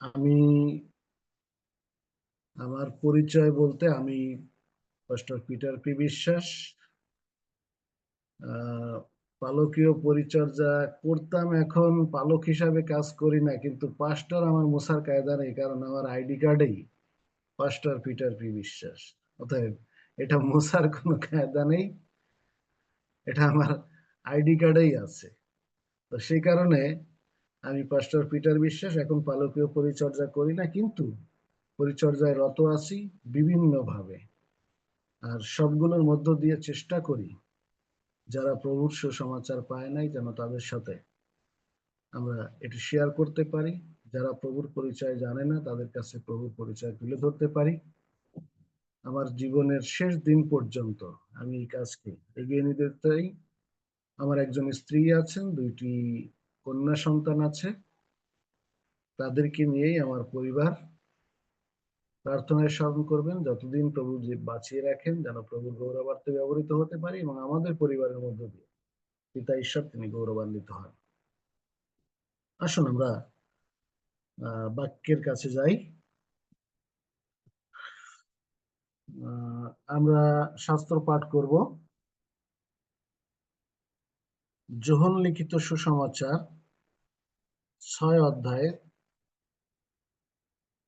আমি আমার পরিচয় বলতে আমি পাস্টর পিটার পি বিশ্বাস। আহ, পালকীয় পরিচর্যা করতাম, এখন পালক হিসাবে কাজ করি না, কিন্তু পাস্টর আমার মোছার কায়দা নেই, কারণ আমার আইডি কার্ডেই পাস্টর পিটার পি বিশ্বাস। অতএব এটা মোছার কোনো কায়দা নেই, এটা আমার আইডি কার্ডেই আছে। তো সেই কারণে আমি পাস্টর পিটার বিশ্বাস, এখন পালকীয় পরিচর্যা করি না, কিন্তু পরিচর্যায় রত আছি বিভিন্ন ভাবে। আর সবগুলোর মধ্য দিয়ে চেষ্টা করি যারা প্রভুর সুসমাচার পায় নাই যেন তাদের সাথে আমরা এটি শেয়ার করতে পারি। যারা প্রভুর পরিচয় জানে না তাদের কাছে প্রভুর পরিচয় তুলে ধরতে পারি। আমার জীবনের শেষ দিন পর্যন্ত আমি এই কাজকে এগিয়ে নিতে চাই। আমার একজন স্ত্রী আছেন, দুইটি কন্যা সন্তান আছে, তাদেরকে নিয়েই আমার পরিবার। প্রার্থনায় স্মরণ করবেন যতদিন প্রভু যে বাঁচিয়ে রাখেন, যেন প্রভুর গৌরবার্থে ব্যবহৃত হতে পারি এবং আমাদের পরিবারের মধ্য দিয়ে পিতা ঈশ্বর তিনি গৌরবান্বিত হন। আসুন আমরা বাক্যের কাছে যাই। আমরা শাস্ত্র পাঠ করব। যোহন লিখিত সুসমাচার 6 অধ্যায়ে,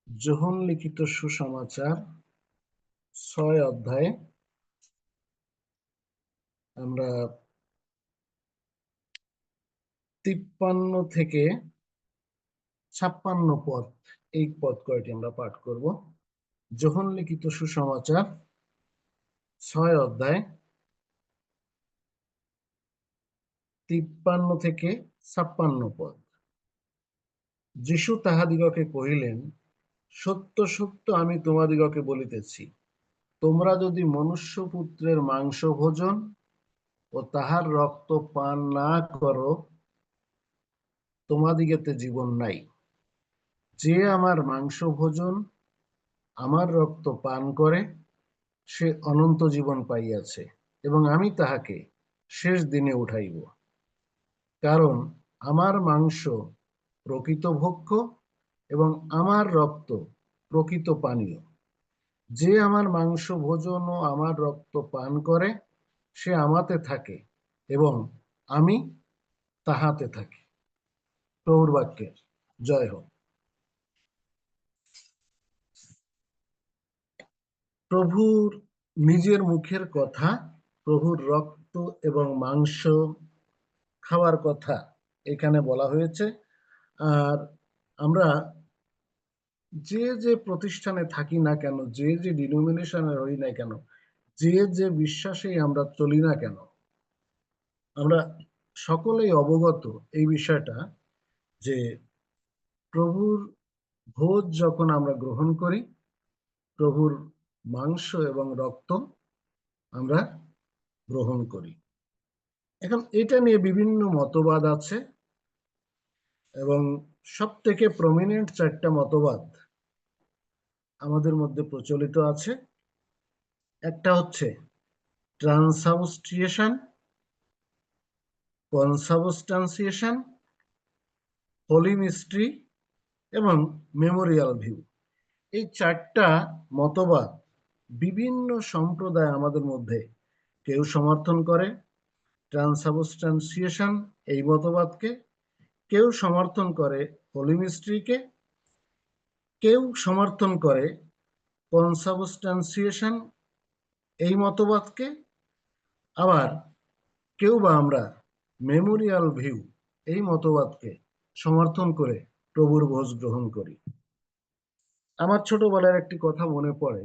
যোহন লিখিত সুসমাচার 6 অধ্যায়ে আমরা 53 থেকে 56 পদ, এই পদ কয়টি আমরা পাঠ করব। যোহন লিখিত সুসমাচার 6 অধ্যায় 53 থেকে 56 পদ। যীশু তাহাদিগকে কহিলেন, সত্য সত্য আমি তোমাদিগকে বলিতেছি, তোমরা যদি মনুষ্যপুত্রের মাংস ভোজন ও তাহার রক্ত পান না করো, তোমাদিগতে জীবন নাই। যে আমার মাংস ভোজন, আমার রক্ত পান করে, সে অনন্ত জীবন পাইয়াছে, এবং আমি তাহাকে শেষ দিনে উঠাইব। কারণ আমার মাংস প্রকৃত ভক্ষ্য এবং আমার রক্ত প্রকৃত পানীয়। যে আমার মাংস ভোজন ও আমার রক্ত পান করে, সে আমাতে থাকে এবং আমি তাহাতে থাকি। প্রভুর বাক্যের জয় হোক। প্রভুর নিজের মুখের কথা, প্রভুর রক্ত এবং মাংস খাওয়ার কথা এখানে বলা হয়েছে। আর আমরা যে যে প্রতিষ্ঠানে থাকি না কেন, যে যে ডিনোমিনেশনে হই না কেন, যে যে বিশ্বাসে আমরা চলি না কেন, আমরা সকলেই অবগত এই বিষয়টা যে প্রভুর ভোজ যখন আমরা গ্রহণ করি, প্রভুর মাংস এবং রক্ত আমরা গ্রহণ করি। এখন এটা নিয়ে বিভিন্ন মতবাদ আছে, এবং সব থেকে প্রমিনেন্ট 4টা মতবাদ আমাদের মধ্যে প্রচলিত আছে। একটা হচ্ছে ট্রান্সসাবস্টিয়েশন, কনসাবস্টান্সিয়েশন, হোলি মিস্ট্রি এবং মেমোরিয়াল ভিউ। এই 4টা মতবাদ বিভিন্ন সম্প্রদায় আমাদের মধ্যে কেউ সমর্থন করে ট্রান্সসাবস্টান্সিয়েশন এই মতবাদকে, কেউ সমর্থন করে হোলি মিস্ট্রিকে, কেউ সমর্থন করে কনসাবস্টান্সিয়েশন এই মতবাদকে, আবার কেউ বা আমরা মেমোরিয়াল ভিউ এই মতবাদকে সমর্থন করে প্রভুর ভোজ গ্রহণ করি। আমার ছোটবেলার একটি কথা মনে পড়ে।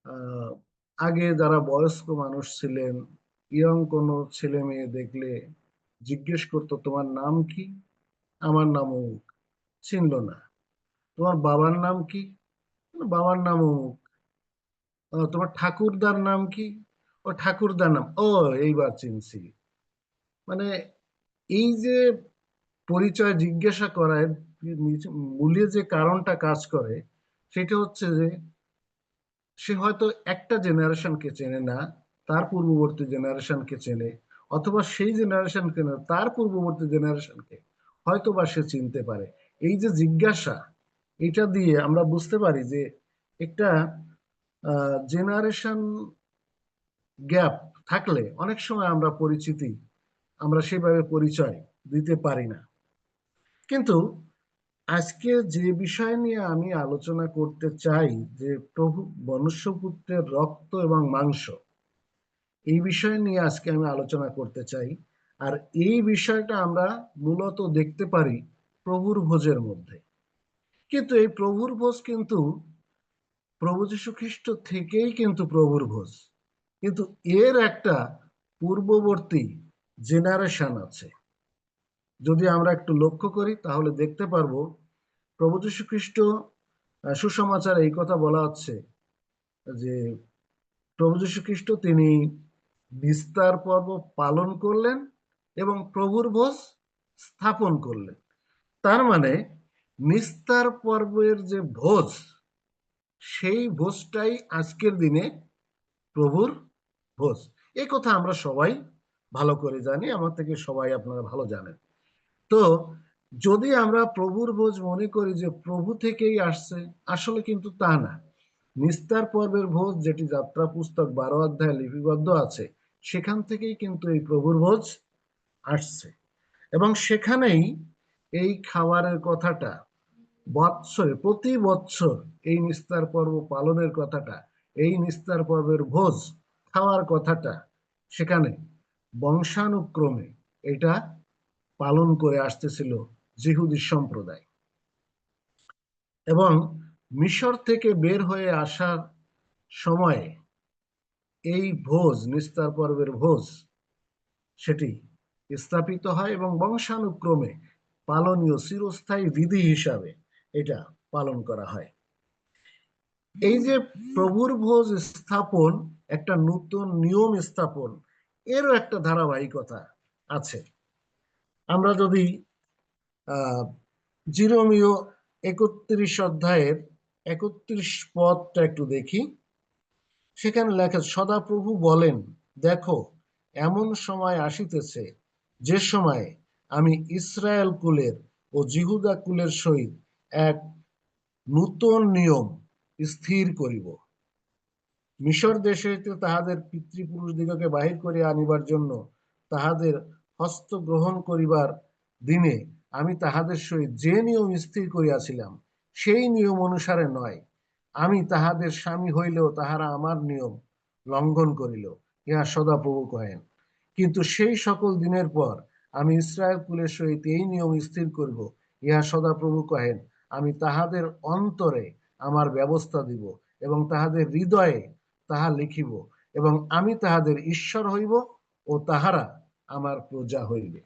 আহ, আগে যারা বয়স্ক মানুষ ছিলেন, ইয়ং কোনো ছেলে মেয়ে দেখলে জিজ্ঞেস করতো, তোমার নাম কি? আমার নাম অমুক। চিনল না। তোমার বাবার নাম কি? বাবার নাম অমুক। তোমার ঠাকুরদার নাম কি? ও ঠাকুরদার নাম, ও এইবার চিনছি। মানে এই যে পরিচয় জিজ্ঞাসা করায় মূলে যে কারণটা কাজ করে, সেটা হচ্ছে যে সে হয়তো একটা জেনারেশনকে চেনে না, তার পূর্ববর্তী জেনারেশনকে চেনে, অথবা সেই জেনারেশনকে না তার পূর্ববর্তী জেনারেশনকে হয়তো বা সে চিনতে পারে। এই যে জিজ্ঞাসা, এটা দিয়ে আমরা বুঝতে পারি যে একটা জেনারেশন গ্যাপ থাকলে অনেক সময় আমরা পরিচিতি আমরা সেভাবে পরিচয় দিতে পারি না। কিন্তু আজকে যে বিষয় নিয়ে আমি আলোচনা করতে চাই, যে প্রভু মনুষ্যপুত্রের রক্ত এবং মাংস, এই বিষয় নিয়ে আজকে আমি আলোচনা করতে চাই। আর এই বিষয়টা আমরা মূলত দেখতে পারি প্রভুর ভোজের মধ্যে। কিন্তু এই প্রভুর ভোজ কিন্তু প্রভু যীশু খ্রিস্ট থেকেই কিন্তু প্রভুর ভোজ, কিন্তু এর একটা পূর্ববর্তী জেনারেশন আছে। যদি আমরা একটু লক্ষ্য করি তাহলে দেখতে পারবো প্রভু যীশু খ্রিস্ট সুসমাচার এই কথা বলা হচ্ছে যে প্রভু যীশু খ্রিস্ট তিনি বিস্তার পর্ব পালন করলেন এবং প্রভুর ভোজ স্থাপন করলেন। তার মানে নিস্তার পর্বের যে ভোজ, সেই ভোজটাই আজকের দিনে প্রভুর ভোজ। এই কথা আমরা সবাই ভালো করে জানি, আমার থেকে সবাই আপনারা ভালো জানেন। তো যদি আমরা প্রভুর ভোজ মনে করি যে প্রভু থেকেই আসছে, আসলে কিন্তু তা না। নিস্তার পর্বের ভোজ, যেটি যাত্রা পুস্তক 12 অধ্যায়ে লিপিবদ্ধ আছে, সেখান থেকেই কিন্তু এই প্রভুর ভোজ আসছে। এবং সেখানেই এই খাবারের কথাটা, বৎসরে প্রতি বৎসর এই নিস্তার পর্ব পালনের কথাটা, এই নিস্তার পর্বের ভোজ খাওয়ার কথাটা সেখানে বংশানুক্রমে এটা পালন করে আসতেছিল জিহুদি সম্প্রদায়। এবং মিশর থেকে বের হয়ে আসার সময়ে এই ভোজ, নিস্তার পর্বের ভোজ, সেটি স্থাপিত হয় এবং বংশানুক্রমে পালনীয় চিরস্থায়ী বিধি হিসাবে এটা পালন করা হয়। এই যে প্রভুর ভোজ স্থাপন, একটা নতুন নিয়ম স্থাপন, এরও একটা ধারাবাহিকতা আছে। আমরা যদি জিরোমীয় 31 অধ্যায়ের 31 পদটা একটু দেখি, সেখানে লেখা, সদাপ্রভু বলেন, দেখো এমন সময় আসিতেছে যে সময়ে আমি ইসরায়েল কুলের ও জিহুদা কুলের সহিত এক নূতন নিয়ম স্থির করিব। মিশর দেশে হইতে তাহাদের পিতৃপুরুষ দিগকে বাহির করিয়া আনিবার জন্য তাহাদের হস্ত গ্রহণ করিবার দিনে আমি তাহাদের সহিত যে নিয়ম স্থির করিয়াছিলাম, সেই নিয়ম অনুসারে নয়, আমি তাহাদের স্বামী হইলেও তাহারা আমার নিয়ম লঙ্ঘন করিল, ইহা সদাপ্রভু কহেন। কিন্তু সেই সকল দিনের পর আমি ইসরায়েল কুলের সহিত এই নিয়ম স্থির করিব, ইহা সদাপ্রভু কহেন, আমি তাহাদের অন্তরে আমার ব্যবস্থা দিব এবং তাহাদের হৃদয়ে তাহা লিখিব, এবং আমি তাহাদের ঈশ্বর হইব ও তাহারা আমার প্রজা হইবে।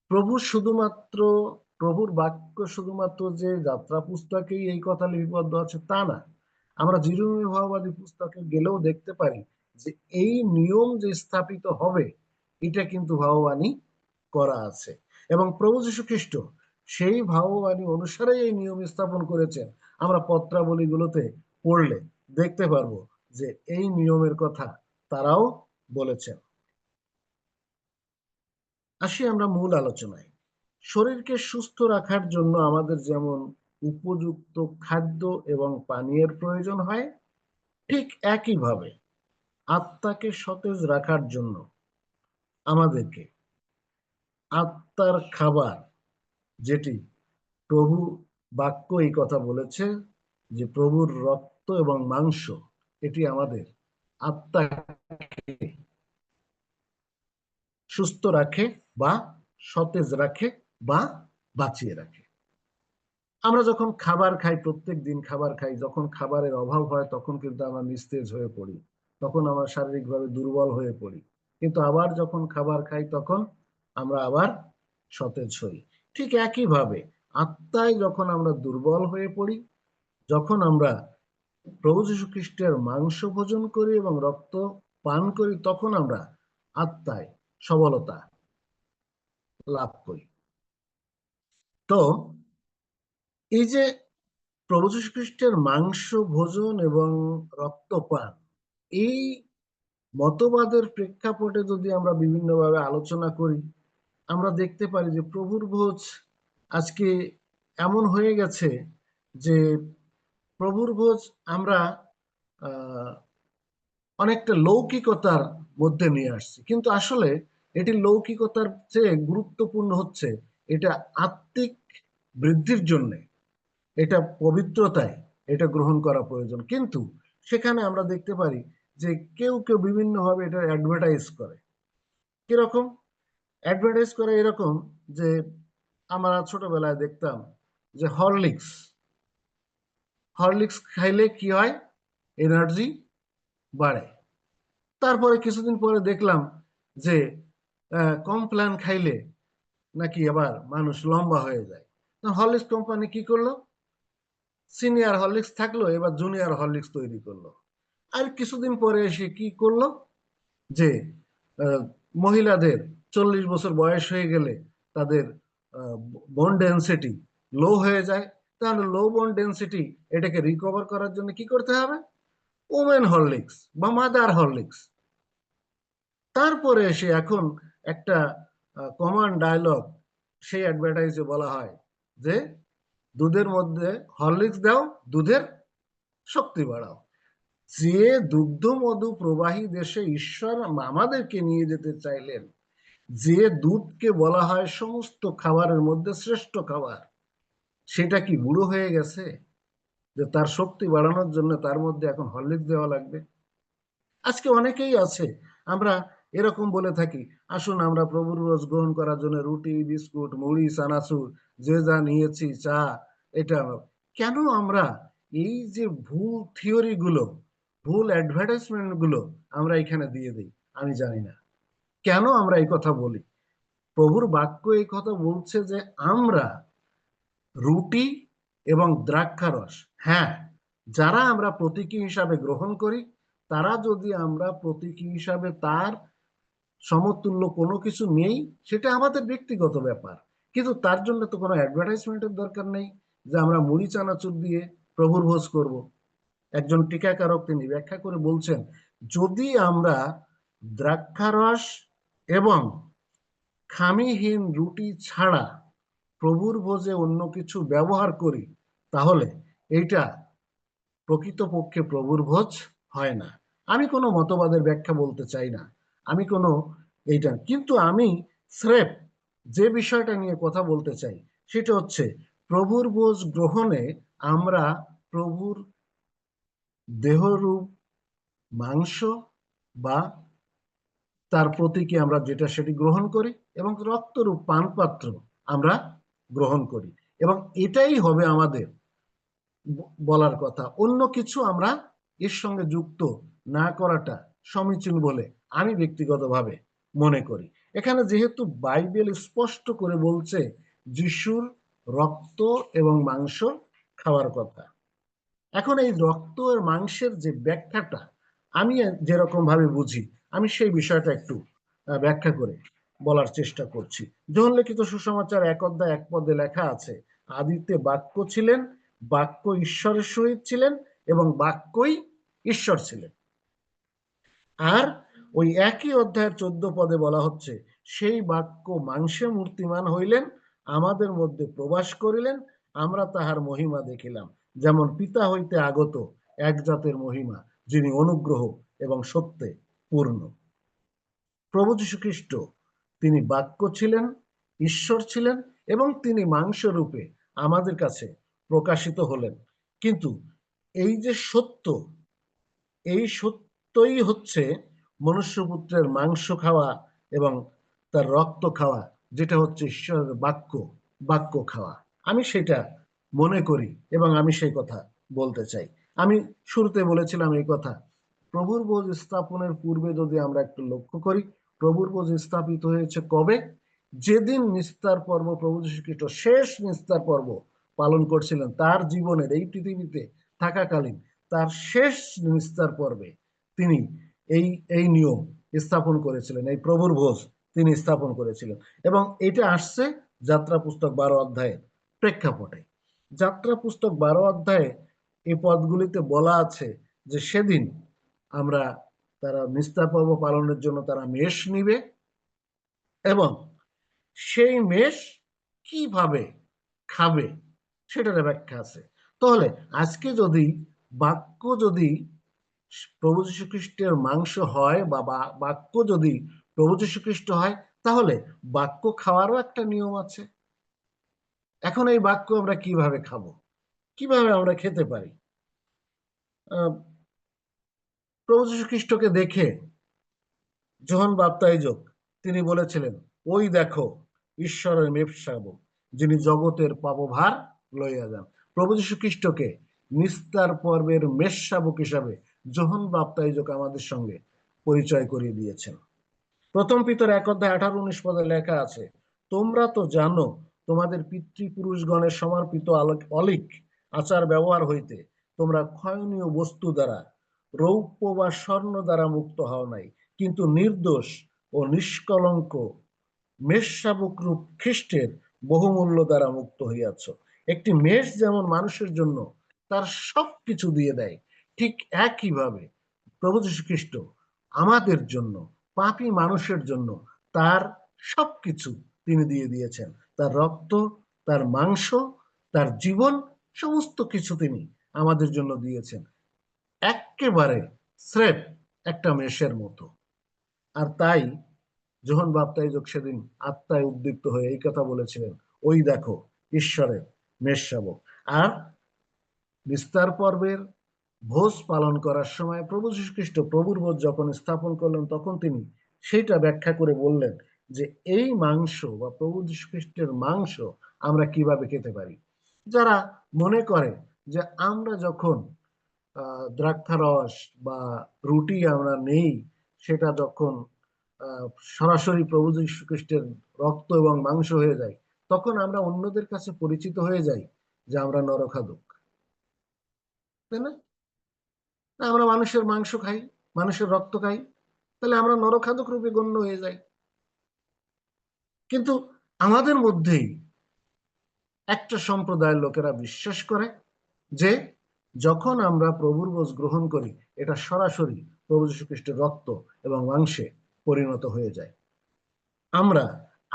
প্রভু শুধুমাত্র, প্রভুর বাক্য শুধুমাত্র যে যাত্রা পুস্তকেই এই কথা লিপিবদ্ধ আছে তা না। আমরা জিরোমীয় ভাববাদী পুস্তকে গেলেও দেখতে পারি যে এই নিয়ম যে স্থাপিত হবে, এটা কিন্তু ভাববাণী করা আছে। এবং প্রভু যীশু খ্রিস্ট সেই ভাববাণী অনুসারে এই নিয়ম স্থাপন করেছেন। আমরা পত্রাবলীগুলোতে পড়লে দেখতে পারবো যে এই নিয়মের কথা তারাও বলেছেন। আসি আমরা মূল আলোচনায়। শরীরকে সুস্থ রাখার জন্য আমাদের যেমন উপযুক্ত খাদ্য এবং পানীয়ের প্রয়োজন হয়, ঠিক একইভাবে আত্মাকে সতেজ রাখার জন্য আমাদেরকে আত্মার খাবার, যেটি প্রভু বাক্য এই কথা বলেছে যে প্রভুর রক্ত এবং মাংস, এটি আমাদের আত্মাকে সুস্থ রাখে বা সতেজ রাখে বা বাঁচিয়ে রাখে। আমরা যখন খাবার খাই, প্রত্যেক দিন খাবার খাই, যখন খাবারের অভাব হয় তখন কিন্তু আমরা নিস্তেজ হয়ে পড়ি, তখন আমরা শারীরিকভাবে দুর্বল হয়ে পড়ি। কিন্তু আবার যখন খাবার খাই তখন আমরা আবার সতেজ হই। ঠিক একইভাবে আত্মায় যখন আমরা দুর্বল হয়ে পড়ি, যখন আমরা প্রভু যীশু খ্রিস্টের মাংস ভোজন করি এবং রক্ত পান করি, তখন আমরা আত্মায় সবলতা লাভ করি। তো এই যে প্রভু যীশু খ্রিস্টের মাংস ভোজন এবং রক্তপান, এই মতবাদের প্রেক্ষাপটে যদি আমরা বিভিন্নভাবে আলোচনা করি, আমরা দেখতে পারি যে প্রভুর ভোজ আজকে এমন হয়ে গেছে যে প্রভুর ভোজ আমরা আহ, অনেকটা লৌকিকতার মধ্যে নিয়ে আসছি, কিন্তু আসলে এটি লৌকিকতার চেয়ে গুরুত্বপূর্ণ হচ্ছে এটা আত্মিক বৃদ্ধির জন্য, এটা পবিত্রতায় এটা গ্রহণ করা প্রয়োজন। কিন্তু সেখানে আমরা দেখতে পারি যে কেউ কেউ বিভিন্নভাবে এটা অ্যাডভার্টাইজ করে। কিরকম অ্যাডভার্টাইজ করে? এরকম যে আমরা ছোটবেলায় দেখতাম যে হরলিক্স, হরলিক্স খাইলে কি হয়, এনার্জি বাড়ে। তারপরে কিছুদিন পরে দেখলাম যে কমপ্ল্যান খাইলে নাকি আবার মানুষ লম্বা হয়ে যায়। হরলিক্স কোম্পানি কি করলো, সিনিয়র হরলিক্স থাকলো, এবার জুনিয়র হরলিক্স তৈরি করলো। আর কিছুদিন পরে এসে কি করলো যে আহ, মহিলাদের 40 বছর বয়স হয়ে গেলে তাদের বোন ডেন্সিটি লো হয়ে যায়। তাহলে লো বোন ডেন্সিটি এটাকে রিকভার করার জন্য কি করতে হবে, ওমেন হরলিক্স বা মাদার হরলিক্স। তারপরে এসে এখন একটা কমন ডায়লগ সেই অ্যাডভার্টাইজে বলা হয় যে দুধের মধ্যে হরলিক্স দাও, দুধের শক্তি বাড়াও। যে দুগ্ধ মধু প্রবাহী দেশে ঈশ্বর আমাদেরকে নিয়ে যেতে চাইলেন, যে দুধকে বলা হয় সমস্ত খাবারের মধ্যে শ্রেষ্ঠ খাবার, সেটা কি বুড়ো হয়ে গেছে যে তার শক্তি বাড়ানোর জন্য তার মধ্যে এখন হরলিক্স দেওয়া লাগবে? আজকে অনেকেই আছে, আমরা এরকম বলে থাকি, আসুন আমরা প্রভুর রোজ গ্রহণ করার জন্য রুটি বিস্কুট মুড়ি চানাচুর যে যা নিয়েছি চা, এটা কেন আমরা এই যে ভুল থিওরি গুলো, ভুল অ্যাডভার্টাইজমেন্ট গুলো আমরা এখানে দিয়ে দিই? আমি জানি না কেন আমরা এই কথা বলি। প্রভুর বাক্য এই কথা বলছে যে আমরা রুটি এবং দ্রাক্ষারস, হ্যাঁ, যারা আমরা প্রতীকী হিসাবে গ্রহণ করি, তারা যদি আমরা প্রতীকী হিসাবে তার সমতুল্য কোনো কিছু নেই, সেটা আমাদের ব্যক্তিগত ব্যাপার। কিন্তু তার জন্য তো কোনো অ্যাডভার্টাইজমেন্টের দরকার নেই যে আমরা মুড়ি চানাচুর দিয়ে প্রভুর ভোজ করব। একজন টিকাকারক তিনি ব্যাখ্যা করে বলছেন, যদি আমরা দ্রাক্ষারস এবং খামিহীন রুটি ছাড়া প্রভুর ভোজে অন্য কিছু ব্যবহার করি, তাহলে এইটা প্রকৃতপক্ষে প্রভুর ভোজ হয় না। আমি কোনো মতবাদের ব্যাখ্যা বলতে চাই না, আমি কোনো এইটা, কিন্তু আমি স্রেফ যে বিষয়টা নিয়ে কথা বলতে চাই সেটা হচ্ছে প্রভুর ভোজ গ্রহণে আমরা প্রভুর দেহরূপ মাংস বা তার প্রতীকে আমরা যেটা সেটি গ্রহণ করি, এবং রক্তরূপ পানপাত্র আমরা গ্রহণ করি। এবং এটাই হবে আমাদের বলার কথা, অন্য কিছু আমরা এর সঙ্গে যুক্ত না করাটা সমীচীন বলে আমি ব্যক্তিগতভাবে মনে করি। এখানে যেহেতু বাইবেল স্পষ্ট করে বলছে যিশুর রক্ত এবং মাংস খাওয়ার কথা, এখন এই রক্ত আর মাংসের যে ব্যাখ্যাটা আমি যেরকম ভাবে বুঝি, আমি সেই বিষয়টা একটু ব্যাখ্যা করে বলার চেষ্টা করছি। যোহন লিখিত সুসমাচার 1 অধ্যায় 1 পদে লেখা আছে, আদিতে বাক্য ছিলেন, বাক্য ঈশ্বরের সহিত ছিলেন এবং বাক্যই ঈশ্বর ছিলেন। আর ওই একই অধ্যায়ের 14 পদে বলা হচ্ছে, সেই বাক্য মাংসে মূর্তিমান হইলেন, আমাদের মধ্যে প্রবাস করিলেন, আমরা তাহার মহিমা দেখিলাম, যেমন পিতা হইতে আগত এক জাতের মহিমা, যিনি অনুগ্রহ এবং সত্যে পূর্ণ। প্রভু যীশু খ্রিস্ট তিনি বাক্য ছিলেন, ঈশ্বর ছিলেন, এবং তিনি মাংস রূপে আমাদের কাছে প্রকাশিত হলেন। কিন্তু এই যে সত্য, এই সত্যই হচ্ছে মনুষ্যপুত্রের মাংস খাওয়া এবং তার রক্ত খাওয়া, যেটা হচ্ছে ঈশ্বরের বাক্য, বাক্য খাওয়া। আমি সেটা মনে করি এবং আমি সেই কথা বলতে চাই। আমি শুরুতে বলেছিলাম এই কথা, প্রভুর ভোজ স্থাপনের পূর্বে যদি আমরা একটু লক্ষ্য করি, প্রভুর ভোজ স্থাপিত হয়েছে কবে? যেদিন নিস্তার পর্ব, প্রভু যীশু খ্রিস্ট শেষ নিস্তার পর্ব পালন করছিলেন তার জীবনের এই পৃথিবীতে থাকাকালীন, তার শেষ নিস্তার পর্বে তিনি এই এই নিয়ম স্থাপন করেছিলেন, এই প্রভুর ভোজ তিনি স্থাপন করেছিলেন। এবং এটা আসছে যাত্রা পুস্তক 12 অধ্যায়ের প্রেক্ষাপটে। যাত্রা পুস্তক 12 অধ্যায়ে এই পদগুলিতে বলা আছে যে সেদিন আমরা, তারা নিস্তার পর্ব পালনের জন্য তারা মেষ নিবে, এবং সেই মেষ কিভাবে খাবে সেটার ব্যাখ্যা আছে। তাহলে আজকে যদি বাক্য যদি প্রভু যীশু খ্রিস্টের মাংস হয় বা বাক্য যদি প্রভু যীশু খ্রিস্ট হয়, তাহলে বাক্য খাওয়ারও একটা নিয়ম আছে। এখন এই বাক্য আমরা কিভাবে খাবো, কিভাবে আমরা খেতে পারি? প্রভু যীশু খ্রিস্টকে দেখে যোহন বাপ্তাইজক তিনি বলেছিলেন, ওই দেখো ঈশ্বরের মেষশাবক, যিনি জগতের পাপভার লইয়া যান। প্রভু যীশু খ্রিস্টকে নিস্তার পর্বের মেষশাবক হিসাবে যোহন বাপ্তাইজক আমাদের সঙ্গে পরিচয় করিয়ে দিয়েছেন। প্রথম পিতর 1:18-19 পদে লেখা আছে, তোমরা তো জানো তোমাদের পিতৃপুরুষগণের সমর্পিত অলিক আচার ব্যবহার হইতে তোমরা ক্ষয়নীয় বস্তু দ্বারা, রৌপ্য বা স্বর্ণ দ্বারা মুক্ত হও নাই, কিন্তু নির্দোষ ও নিষ্কলঙ্ক মেষশাবক রূপ খ্রিস্টের বহুমূল্য দ্বারা মুক্ত হইয়াছ। একটি মেষ যেমন মানুষের জন্য তার সবকিছু দিয়ে দেয়, ঠিক একইভাবে প্রভু যীশু খ্রিস্ট আমাদের জন্য, পাপী মানুষের জন্য তার সবকিছু তিনি দিয়ে দিয়েছেন। তার রক্ত, তার মাংস, তার জীবন, সমস্ত কিছু তিনি আমাদের জন্য দিয়েছেন, একেবারে স্রেফ একটা মেষের মতো। আর তাই যোহন বাপ্তাইজক সেদিন আত্মায় উদ্দীপ্ত হয়ে এই কথা বলেছিলেন, ওই দেখো ঈশ্বরের মেষশাবক। আর বিস্তার পর্বের ভোজ পালন করার সময় প্রভু যীশু খ্রিস্ট প্রভুর ভোজ যখন স্থাপন করলেন, তখন তিনি সেটা ব্যাখ্যা করে বললেন যে এই মাংস বা প্রভু যীশু খ্রিস্টের মাংস আমরা কিভাবে খেতে পারি। যারা মনে করে যে আমরা যখন দ্রাক্ষারস বা রুটি আমরা নেই, সেটা যখন সরাসরি প্রভু যীশু খ্রিস্টের রক্ত এবং মাংস হয়ে যায়, তখন আমরা অন্যদের কাছে পরিচিত হয়ে যাই যে আমরা নরখাদক, তাই না? আমরা মানুষের মাংস খাই, মানুষের রক্ত খাই, তাহলে আমরা নরখাদক রূপে গণ্য হয়ে যাই। কিন্তু আমাদের মধ্যেই একটা সম্প্রদায়ের লোকেরা বিশ্বাস করে যে যখন আমরা প্রভুর ভোজ গ্রহণ করি, এটা সরাসরি প্রভু যীশু খ্রিস্টের রক্ত এবং মাংসে পরিণত হয়ে যায়। আমরা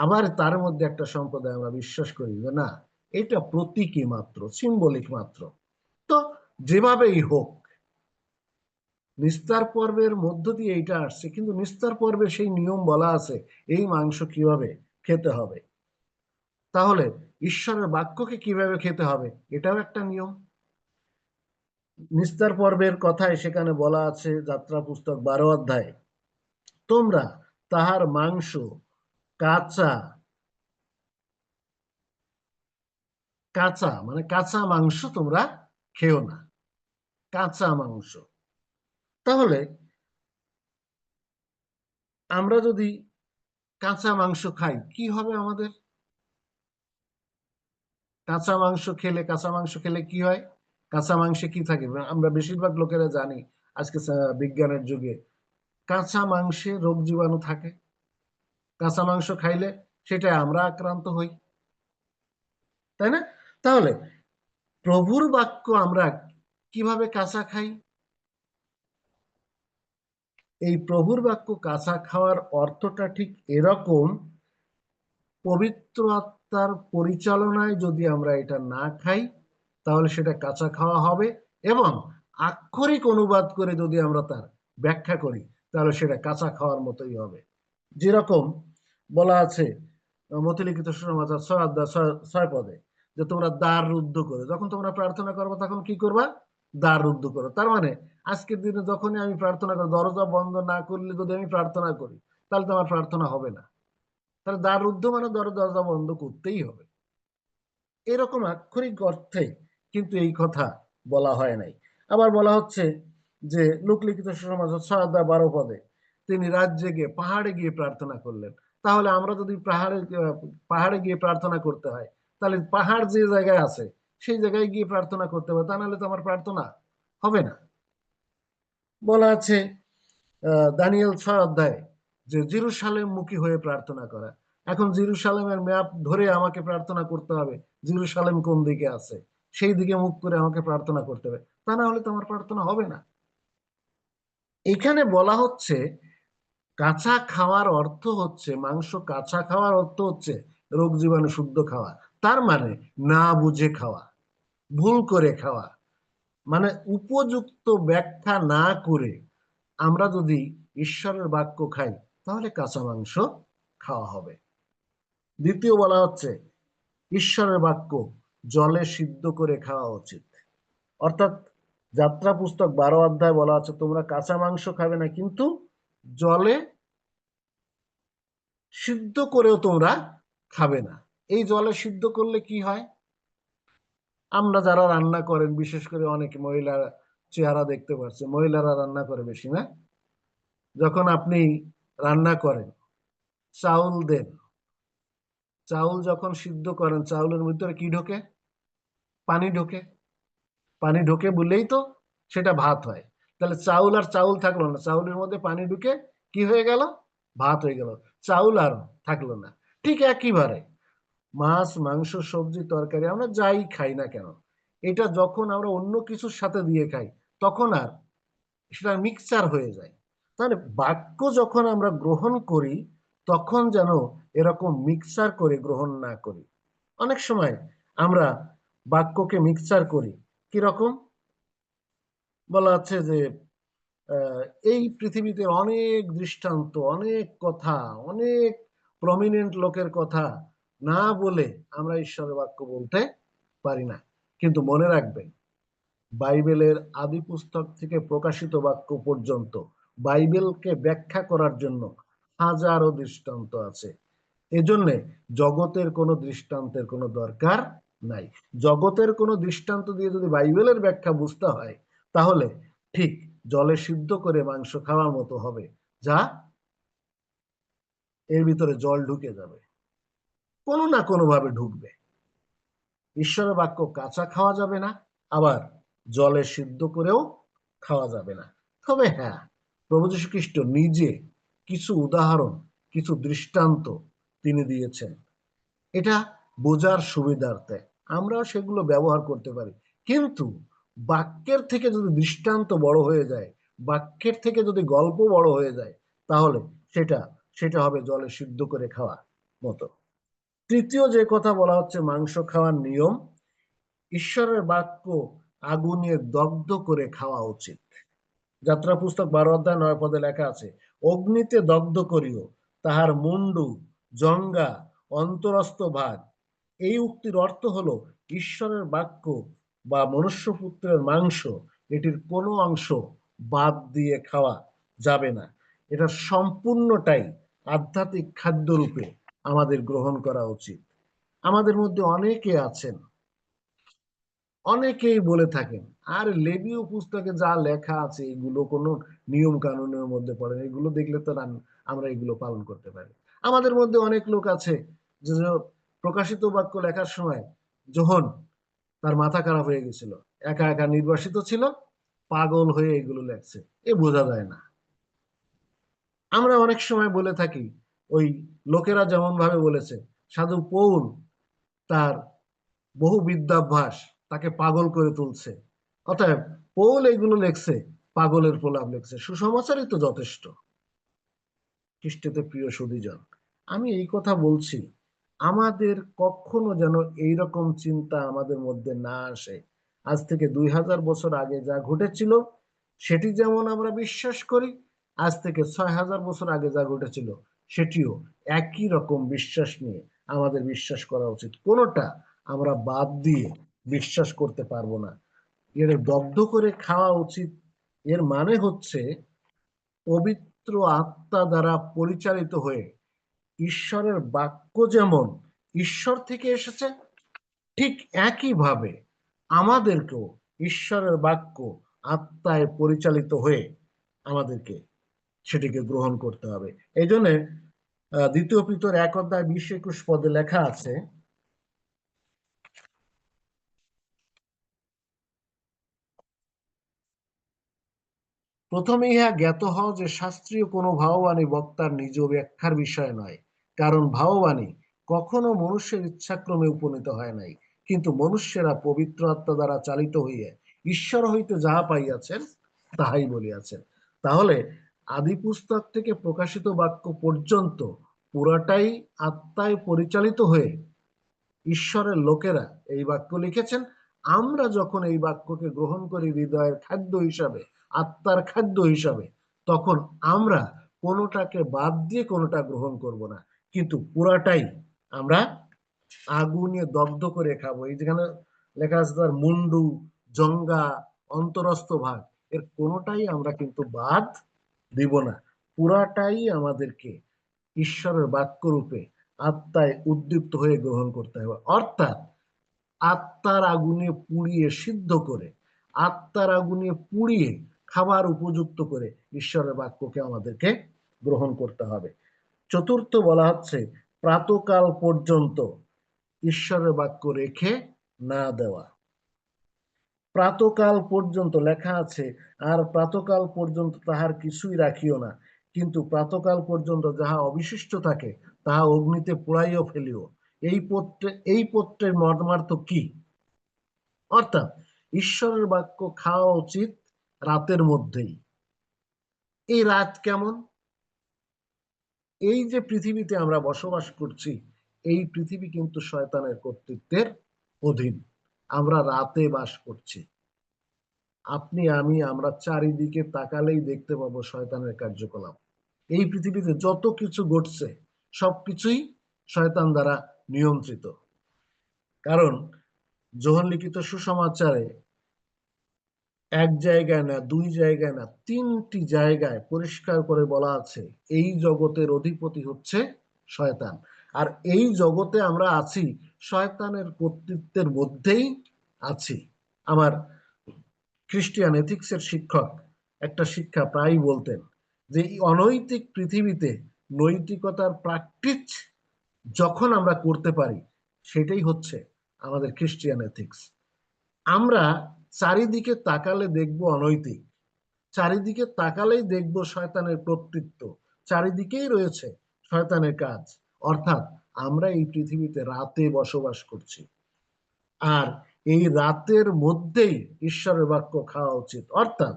আবার তার মধ্যে একটা সম্প্রদায় আমরা বিশ্বাস করি যে না, এটা প্রতীকী মাত্র, সিম্বলিক মাত্র। তো যেভাবেই হোক, নিস্তার পর্বের মধ্য দিয়ে এইটা আসছে, কিন্তু নিস্তার পর্বে সেই নিয়ম বলা আছে এই মাংস কিভাবে খেতে হবে। তাহলে ঈশ্বরের বাক্যকে কিভাবে খেতে হবে, এটাও একটা নিয়ম। নিস্তার পর্বের কথায় সেখানে বলা আছে, যাত্রা পুস্তক 12 অধ্যায়, তোমরা তাহার মাংস কাঁচা, কাঁচা মানে কাঁচা মাংস তোমরা খেও না, কাঁচা মাংস। তাহলে আমরা যদি কাঁচা মাংস খাই কি হবে আমাদের? কাঁচা মাংস খেলে, কাঁচা মাংস খেলে কি হয়? কাঁচা মাংসে কি থাকে? আমরা বেশিরভাগ লোকেরা জানি আজকে বিজ্ঞানের যুগে কাঁচা মাংসে রোগ জীবাণু থাকে। কাঁচা মাংস খাইলে সেটা আমরা আক্রান্ত হই, তাই না? তাহলে প্রভুর বাক্য আমরা কিভাবে কাঁচা খাই? এই প্রভুর বাক্য কাঁচা খাওয়ার অর্থটা ঠিক এরকম, পবিত্র আত্মার পরিচালনায় যদি আমরা এটা না খাই, তাহলে সেটা কাঁচা খাওয়া হবে। এবং আক্ষরিক অনুবাদ করে যদি আমরা তার ব্যাখ্যা করি, তাহলে সেটা কাঁচা খাওয়ার মতোই হবে। যেরকম বলা আছে মথিলিখিত সুসমাচার 6:6 যে তোমরা দ্বার রুদ্ধ করো। যখন তোমরা প্রার্থনা করবো তখন কি করবা? দ্বার রুদ্ধ করো। তার মানে আজকের দিনে যখনই আমি প্রার্থনা করি, দরজা বন্ধ না করলে যদি আমি প্রার্থনা করি, তাহলে তো আমার প্রার্থনা হবে না। তাহলে দ্বার রুদ্ধ মানে দরজা বন্ধ করতেই হবে। এরকম আক্ষরিক অর্থে কিন্তু এই কথা বলা হয় নাই। আবার বলা হচ্ছে যে লোকলিখিত সুসমাচার 6:12 তিনি রাজ্যে গিয়ে পাহাড়ে গিয়ে প্রার্থনা করলেন। তাহলে আমরা যদি পাহাড়ে গিয়ে প্রার্থনা করতে হয়, তাহলে পাহাড় যে জায়গায় আছে সেই জায়গায় গিয়ে প্রার্থনা করতে হবে, তা নাহলে তো আমার প্রার্থনা হবে না। বলা আছে দানিয়েল 6 অধ্যায়ে যে জেরুসালেম মুখী হয়ে প্রার্থনা করা। এখন জেরুসালেমের ম্যাপ ধরে আমাকে প্রার্থনা করতে হবে, জেরুসালেম কোন দিকে আছে সেই দিকে মুখ করে আমাকে প্রার্থনা করতে হবে, তা না হলে তো আমার প্রার্থনা হবে না। এখানে বলা হচ্ছে কাঁচা খাওয়ার অর্থ হচ্ছে, মাংস কাঁচা খাওয়ার অর্থ হচ্ছে রোগ জীবাণু শুদ্ধ খাওয়া, তার মানে না বুঝে খাওয়া। ভুল করে খাওয়া, মানে উপযুক্ত ব্যাখ্যা না করে আমরা যদি ঈশ্বরের বাক্য খাই তাহলে কাঁচা মাংস খাওয়া হবে। দ্বিতীয় বলা হচ্ছে ঈশ্বরের বাক্য জলে সিদ্ধ করে খাওয়া উচিত। অর্থাৎ যাত্রা পুস্তক 12 অধ্যায় বলা আছে তোমরা কাঁচা মাংস খাবে না, কিন্তু জলে সিদ্ধ করেও তোমরা খাবে না। এই জলে সিদ্ধ করলে কি হয়? আমরা যারা রান্না করেন, বিশেষ করে অনেক মহিলা চেহারা দেখতে পাচ্ছে, মহিলারা রান্না করে বেশি না, যখন আপনি রান্না করেন চাউল দেন, চাউল যখন সিদ্ধ করেন চাউলের ভিতরে কি ঢোকে? পানি ঢোকে। পানি ঢোকে বলেই তো সেটা ভাত হয়। তাহলে চাউল আর চাউল থাকলো না, চাউলের মধ্যে পানি ঢুকে কি হয়ে গেল? ভাত হয়ে গেল, চাউল আর থাকলো না। ঠিক একইভাবে মাছ, মাংস, সবজি, তরকারি আমরা যাই খাই না কেন, এটা যখন আমরা অন্য কিছুর সাথে দিয়ে খাই তখন আর সেটা মিক্সচার হয়ে যায়। তাহলে বাক্য যখন আমরা গ্রহণ করি তখন যেন এরকম মিক্সচার করে গ্রহণ না করি। অনেক সময় আমরা বাক্যকে মিক্সচার করি। কিরকম? বলা আছে যে আহ, এই পৃথিবীতে অনেক দৃষ্টান্ত, অনেক কথা, অনেক প্রমিনেন্ট লোকের কথা না বলে আমরা ঈশ্বরের বাক্য বলতে পারি না। কিন্তু মনে রাখবেন, বাইবেলের আদি পুস্তক থেকে প্রকাশিত বাক্য পর্যন্ত বাইবেলকে ব্যাখ্যা করার জন্য হাজারো দৃষ্টান্ত আছে। এজন্য জগতের কোনো দৃষ্টান্তের কোনো দরকার নাই। জগতের কোনো দৃষ্টান্ত দিয়ে যদি বাইবেলের ব্যাখ্যা বুঝতে হয় তাহলে ঠিক জলে সিদ্ধ করে মাংস খাওয়ার মতো হবে, যা এর ভিতরে জল ঢুকে যাবে, কোনো না কোনো ভাবে ঢুকবে। ঈশ্বরের বাক্য কাঁচা খাওয়া যাবে না, আবার জলে সিদ্ধ করেও খাওয়া যাবে না। তবে হ্যাঁ, প্রভু যীশু খ্রিস্ট নিজে কিছু উদাহরণ, কিছু দৃষ্টান্ত তিনি দিয়েছেন, এটা বোঝার সুবিধার্থে আমরা সেগুলো ব্যবহার করতে পারি। কিন্তু বাক্যের থেকে যদি দৃষ্টান্ত বড় হয়ে যায়, বাক্যের থেকে যদি গল্প বড় হয়ে যায়, তাহলে সেটা সেটা হবে জলে সিদ্ধ করে খাওয়া মতো। তৃতীয় যে কথা বলা হচ্ছে মাংস খাওয়ার নিয়ম, ঈশ্বরের বাক্য আগুনে দগ্ধ করে খাওয়া উচিত। যাত্রা পুস্তক 12 অধ্যায় 9 পদে লেখা আছে, অগ্নিতে দগ্ধ করিও তাহার মুন্ডু, জঙ্গা, অন্তরস্থ ভাগ। এই উক্তির অর্থ হলো ঈশ্বরের বাক্য বা মনুষ্যপুত্রের মাংস, এটির কোনো অংশ বাদ দিয়ে খাওয়া যাবে না। এটা সম্পূর্ণটাই আধ্যাত্মিক খাদ্য রূপে আমাদের গ্রহণ করা উচিত। আমাদের মধ্যে অনেকে আছেন, অনেকেই বলে থাকেন আর লেবীয় পুস্তকে যা লেখা আছে এগুলো কোনো নিয়ম কানুনের মধ্যে পড়ে না, এগুলো দেখলে তো আমরা এগুলো পালন করতে পারি। আমাদের মধ্যে অনেক লোক আছে যে প্রকাশিত বাক্য লেখার সময় যখন তার মাথা খারাপ হয়ে গেছিল, একা একা নির্বাসিত ছিল, পাগল হয়ে এগুলো লেখছে, এ বোঝা যায় না। আমরা অনেক সময় বলে থাকি, ওই লোকেরা যেমন ভাবে বলেছে, সাধু পৌল তার বহু বিদ্যাভ্যাস তাকে পাগল করে তুলছে, অতএব পৌল এগুলো লেখছে, পাগলের প্রলাপ লেখছে, সুসমাচারই তো যথেষ্ট। খ্রিস্টতে প্রিয় সুধীজন, আমি এই কথা বলছি আমাদের কখনো যেন এইরকম চিন্তা আমাদের মধ্যে না আসে। আজ থেকে 2000 বছর আগে যা ঘটেছিল সেটি যেমন আমরা বিশ্বাস করি, আজ থেকে 6000 বছর আগে যা ঘটেছিল সেটিও একই রকম বিশ্বাস নিয়ে আমাদের বিশ্বাস করা উচিত। কোনোটা আমরা বাদ দিয়ে বিশ্বাস করতে পারবো না। এর দগ্ধ করে খাওয়া উচিত, এর মানে হচ্ছে পবিত্র আত্মা দ্বারা পরিচালিত হয়ে ঈশ্বরের বাক্য যেমন ঈশ্বর থেকে এসেছে, ঠিক একইভাবে আমাদেরকেও ঈশ্বরের বাক্য আত্মায় পরিচালিত হয়ে আমাদেরকে সেটিকে গ্রহণ করতে হবে। এই জন্য 2 পিতর 1 অধ্যায় 20-21 পদে লেখা আছে, প্রথমে ইহা জ্ঞাত হও যে শাস্ত্রীয় কোনো ভাববাণী বক্তার নিজ ব্যাখ্যার বিষয় নয়, কারণ ভাববাণী কখনো মনুষ্যের ইচ্ছাক্রমে উপনীত হয় নাই, কিন্তু মনুষ্যেরা পবিত্র আত্মা দ্বারা চালিত হইয়া ঈশ্বর হইতে যাহা পাইয়াছেন তাহাই বলিয়াছেন। তাহলে আদি পুস্তক থেকে প্রকাশিত বাক্য পর্যন্ত পুরাটাই আত্মায় পরিচালিত হয়ে ঈশ্বরের লোকেরা এই বাক্য লিখেছেন। আমরা যখন এই বাক্যকে গ্রহণ করি হৃদয়ের খাদ্য হিসাবে, আত্মার খাদ্য হিসাবে, তখন আমরা কোনোটাকে বাদ দিয়ে কোনোটা গ্রহণ করব না, কিন্তু পুরাটাই আমরা আগুনে দগ্ধ করে খাবো। এই যেখানে লেখা আছে তার মুন্ডু, জঙ্গা, অন্তরস্থ ভাগ, এর কোনোটাই আমরা কিন্তু বাদ দিব না। পুরাটাই আমাদেরকে ঈশ্বরের বাক্য রূপে আত্মায় উদ্দীপ্ত হয়ে গ্রহণ করতে হবে। অর্থাৎ আত্মার আগুনে পুড়িয়ে সিদ্ধ করে, আত্মার আগুনে পুড়িয়ে খাবার উপযুক্ত করে ঈশ্বরের বাক্যকে আমাদেরকে গ্রহণ করতে হবে। চতুর্থ বলা হচ্ছে প্রাতকাল পর্যন্ত ঈশ্বরের বাক্য রেখে না দেওয়া। প্রাতকাল পর্যন্ত লেখা আছে, আর প্রাতকাল পর্যন্ত তাহার কিছুই রাখিও না, কিন্তু প্রাতকাল পর্যন্ত যাহা অবশিষ্ট থাকে তাহা অগ্নিতে পোড়াইও ফেলিও। এই পত্রের মর্মার্থ কি? অর্থাৎ ঈশ্বরের বাক্য খাওয়া উচিত রাতের মধ্যেই। এই রাত কেমন? এই যে পৃথিবীতে আমরা বসবাস করছি, এই পৃথিবী কিন্তু শয়তানের কর্তৃত্বের অধীন। আমরা রাতে বাস করছি। আপনি আমি আমরা চারিদিকে তাকালেই দেখতে পাবো শয়তানের কার্যকলাপ। এই পৃথিবীতে যত কিছু ঘটছে সবকিছুই শয়তান দ্বারা নিয়ন্ত্রিত। কারণ যোহন লিখিত সুসমাচারে এক জায়গায় না, দুই জায়গায় না, তিনটি জায়গায় পরিষ্কার করে বলা আছে এই জগতের অধিপতি হচ্ছে শয়তান। আর এই জগতে আমরা আছি শয়তানের কর্তৃত্বের মধ্যেই আছি। আমার খ্রিস্টিয়ান এথিক্সের শিক্ষক একটা শিক্ষা প্রায়ই বলতেন যে এই অনৈতিক পৃথিবীতে নৈতিকতার প্র্যাকটিস যখন আমরা করতে পারি, সেটাই হচ্ছে আমাদের খ্রিস্টিয়ান এথিক্স। আমরা চারিদিকে তাকালে দেখব অনৈতিক, চারিদিকে তাকালেই দেখব শয়তানের কর্তৃত্ব, চারিদিকেই রয়েছে শয়তানের কাজ। অর্থাৎ আমরা এই পৃথিবীতে রাতে বসবাস করছি, আর এই রাতের মধ্যেই ঈশ্বরের বাক্য খাওয়া উচিত। অর্থাৎ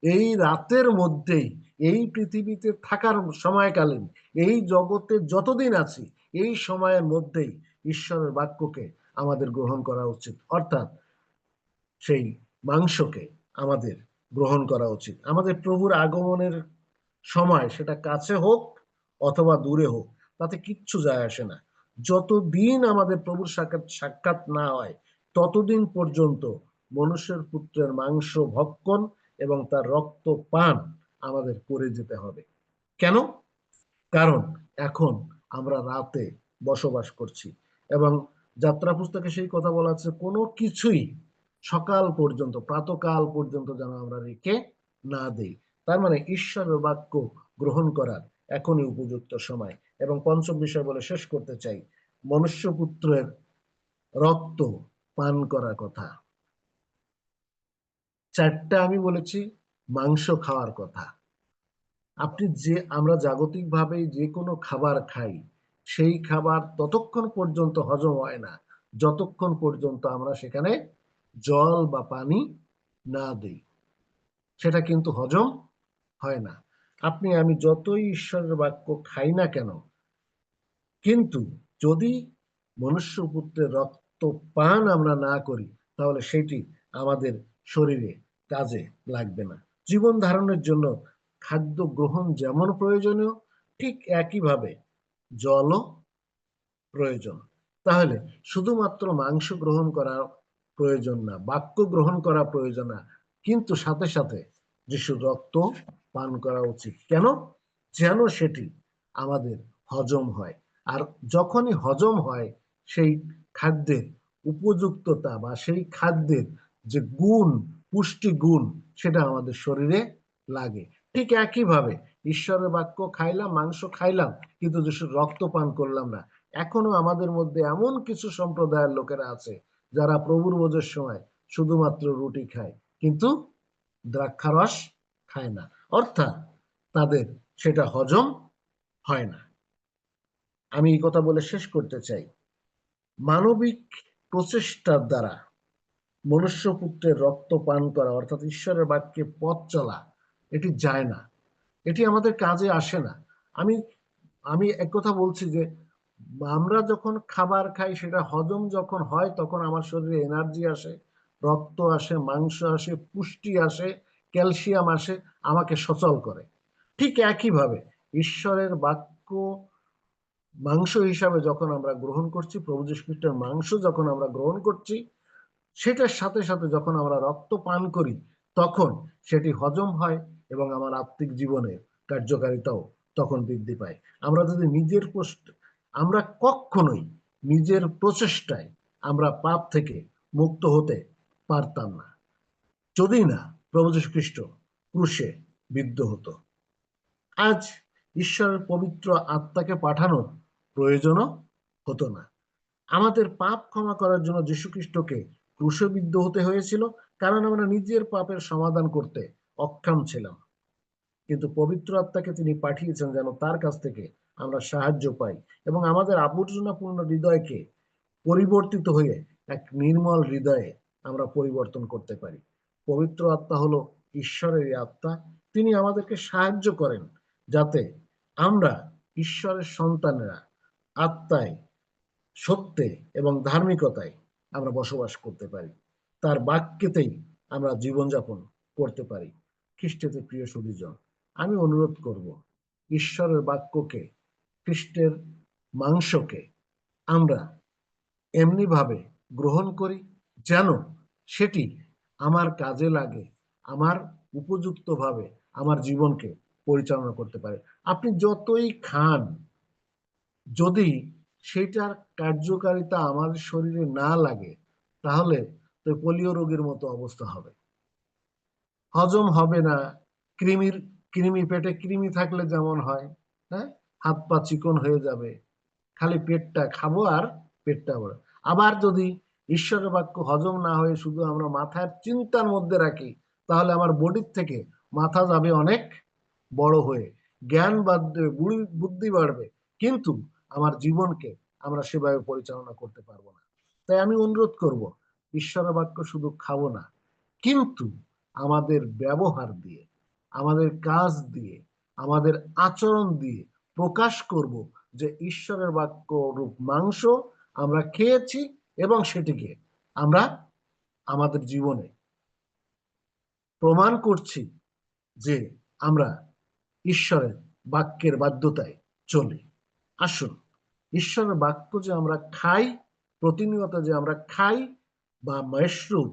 এই রাতের মধ্যেই, এই পৃথিবীতে থাকার সময়কালীন, এই জগতে যতদিন আছি এই সময়ের মধ্যেই ঈশ্বরের বাক্যকে আমাদের গ্রহণ করা উচিত। অর্থাৎ সেই মাংসকে আমাদের গ্রহণ করা উচিত। আমাদের প্রভুর আগমনের সময় সেটা কাছে হোক অথবা দূরে হোক, তাতে কিচ্ছু যায় আসে না। যতদিন আমাদের প্রভুর সাক্ষাৎ না হয় ততদিন পর্যন্ত মনুষ্যের পুত্রের মাংস ভক্ষণ এবং তার রক্ত পান আমাদের করে যেতে হবে। কেন? কারণ এখন আমরা রাতে বসবাস করছি, এবং যাত্রা পুস্তকে সেই কথা বলা আছে, কোনো কিছুই সকাল পর্যন্ত, প্রাতকাল পর্যন্ত যেন আমরা রেখে না দেই। তার মানে ঈশ্বরের বাক্য গ্রহণ করার এখনই উপযুক্ত সময়। এবং পঞ্চম বিষয় বলে শেষ করতে চাই, মনুষ্যপুত্রের রক্ত পান করার কথা। চারটা আমি বলেছি মাংস খাওয়ার কথা। আমরা জাগতিকভাবে যে কোনো খাবার খাই, সেই খাবার ততক্ষণ পর্যন্ত হজম হয় না যতক্ষণ পর্যন্ত আমরা সেখানে জল বা পানি না দিই। সেটা কিন্তু হজম হয় না। আপনি আমি যতই ঈশ্বরের বাক্য খাই না কেন, কিন্তু যদি মনুষ্যপুত্রের রক্ত পান আমরা না করি, তাহলে সেটি আমাদের শরীরে কাজে লাগবে না। জীবন ধারণের জন্য খাদ্য গ্রহণ যেমন প্রয়োজনীয়, ঠিক একইভাবে জলও প্রয়োজন। তাহলে শুধুমাত্র মাংস গ্রহণ করা প্রয়োজন না, বাক্য গ্রহণ করা প্রয়োজন না, কিন্তু সাথে সাথে যিশুর রক্ত পান করা উচিত। কেন? যেন সেটি আমাদের হজম হয়। আর যখনই হজম হয়, সেই খাদ্যের উপযুক্ততা বা সেই খাদ্যের যে গুণ, পুষ্টি গুণ, সেটা আমাদের শরীরে লাগে। ঠিক একইভাবে ঈশ্বরের বাক্য খাইলাম, মাংস খাইলাম, কিন্তু যিশুর রক্ত পান করলাম না। এখনো আমাদের মধ্যে এমন কিছু সম্প্রদায়ের লোকেরা আছে যারা প্রভুর ভোজের সময় শুধুমাত্র রুটি খায়, কিন্তু দ্রাক্ষারস খায় না। অর্থাৎ তাদের সেটা হজম হয় না। আমি এই কথা বলে শেষ করতে চাই, মানবিক প্রচেষ্টার দ্বারা মনুষ্যপুত্রের রক্ত পান করা, অর্থাৎ ঈশ্বরের বাক্যে পথ চলা, এটি যায় না, এটি আমাদের কাজে আসে না। আমি আমি এক কথা বলছি যে আমরা যখন খাবার খাই, সেটা হজম যখন হয় তখন আমার শরীরে এনার্জি আসে, রক্ত আসে, মাংস আসে, পুষ্টি আসে, ক্যালসিয়াম আসে, আমাকে সচল করে। ঠিক একইভাবে ঈশ্বরের বাক্য মাংস হিসাবে যখন আমরা গ্রহণ করছি, প্রভু যীশু খ্রিস্টের মাংস যখন আমরা গ্রহণ করছি, সেটার সাথে সাথে যখন আমরা রক্ত পান করি, তখন সেটি হজম হয় এবং আমার আত্মিক জীবনের কার্যকারিতাও তখন বৃদ্ধি পায়। আমরা যদি আমরা কখনোই নিজের প্রচেষ্টায় আমরা পাপ থেকে মুক্ত হতে পারতাম না, যদি না প্রভু যীশু খ্রিস্ট ক্রুশে বিদ্ধ হতো। আজ ঈশ্বরের পবিত্র আত্মাকে পাঠানোর প্রয়োজনও হতো না। আমাদের পাপ ক্ষমা করার জন্য যীশু খ্রিস্টকে ক্রুশবিদ্ধ হতে হয়েছিল, কারণ আমরা নিজের পাপের সমাধান করতে অক্ষম ছিলাম। কিন্তু পবিত্র আত্মাকে তিনি পাঠিয়েছেন যেন তার কাছ থেকে আমরা সাহায্য পাই এবং আমাদের আবর্জনাপূর্ণ হৃদয়কে পরিবর্তিত হয়ে এক নির্মল হৃদয়ে আমরা পরিবর্তন করতে পারি। পবিত্র আত্মা হলো ঈশ্বরের আত্মা। তিনি আমাদেরকে সাহায্য করেন যাতে আমরা ঈশ্বরের সন্তানেরা আত্মায়, সত্যে এবং ধার্মিকতায় আমরা বসবাস করতে পারি। তার বাক্যেতেই আমরা জীবনযাপন করতে পারি। খ্রিস্টেতে প্রিয় সুধীজন, আমি অনুরোধ করব ঈশ্বরের বাক্যকে, খ্রিস্টের মাংসকে আমরা এমনি ভাবে গ্রহণ করি যেন সেটি আমার কাজে লাগে, আমার উপযুক্ত ভাবে আমার জীবনকে পরিচালনা করতে পারে। আপনি যতই খান, যদি সেটার কার্যকারিতা আমাদের শরীরে না লাগে, তাহলে তো পোলিও রোগের মতো অবস্থা হবে, হজম হবে না। কৃমি পেটে কৃমি থাকলে যেমন হয়, হ্যাঁ, হাত পা চিকন হয়ে যাবে, খালি পেটটা খাবো আর পেটটা বড়। আবার যদি ঈশ্বরের বাক্য হজম না হয়ে শুধু আমরা মাথার চিন্তার মধ্যে রাখি, তাহলে আমার বডির থেকে মাথা যাবে অনেক বড় হয়ে, জ্ঞান বাড়বে, বুদ্ধি বাড়বে, কিন্তু আমার জীবনকে আমরা সেভাবে পরিচালনা করতে পারবো না। তাই আমি অনুরোধ করব, ঈশ্বরের বাক্য শুধু খাবো না, কিন্তু আমাদের ব্যবহার দিয়ে, আমাদের কাজ দিয়ে, আমাদের আচরণ দিয়ে প্রকাশ করব যে ঈশ্বরের বাক্য রূপ মাংস আমরা খেয়েছি এবং সেটিকে আমরা আমাদের জীবনে প্রমাণ করছি যে আমরা ঈশ্বরের বাক্যের বাধ্যতায় চলি। আসুন, ঈশ্বরের বাক্য যে আমরা খাই, প্রতিনিয়ত যে আমরা খাই, বা মাশরুম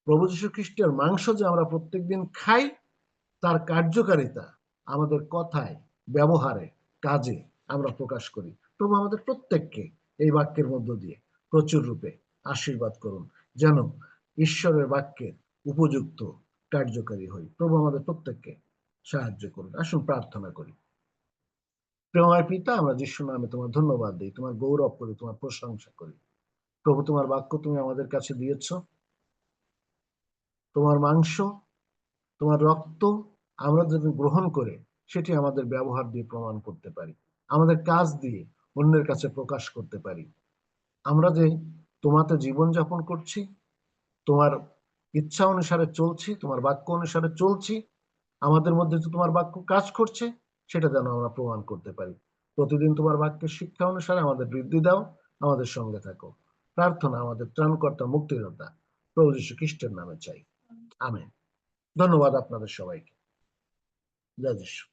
প্রভু যীশু খ্রিস্টের মাংস যে আমরা প্রত্যেকদিন খাই, তার কার্যকারিতা আমাদের কথায়, ব্যবহারে, কাজে আমরা প্রকাশ করি। প্রভু আমাদের প্রত্যেককে এই বাক্যের মধ্য দিয়ে প্রচুর রূপে আশীর্বাদ করুন, যেন ঈশ্বরের বাক্যের উপযুক্ত কার্যকারী হই। প্রভু আমাদের প্রত্যেককে সাহায্য করুন। আসুন প্রার্থনা করি। প্রেমময় পিতা, আমরা যিশুর নামে তোমার ধন্যবাদ দিই, তোমার গৌরব করি, তোমার প্রশংসা করি। প্রভু, তোমার বাক্য তুমি আমাদের কাছে দিয়েছ, তোমার মাংস, তোমার রক্ত আমরা যদি গ্রহণ করে সেটি আমাদের ব্যবহার দিয়ে প্রমাণ করতে পারি, আমাদের কাজ দিয়ে অন্যের কাছে প্রকাশ করতে পারি। আমরা যে তোমাতে জীবনযাপন করছি, তোমার ইচ্ছা অনুসারে চলছি, তোমার বাক্য অনুসারে চলছি, আমাদের মধ্যে যে তোমার বাক্য কাজ করছে, সেটা যেন আমরা প্রমাণ করতে পারি। প্রতিদিন তোমার বাক্যের শিক্ষা অনুসারে আমাদের বৃদ্ধি দাও, আমাদের সঙ্গে থাকো। প্রার্থনা আমাদের ত্রাণকর্তা, মুক্তিদাতা প্রভু যীশু খ্রিস্টের নামে চাই, আমেন। ধন্যবাদ আপনাদের সবাইকে। জয় যীশু।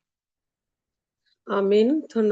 আমিন। ধন্যবাদ।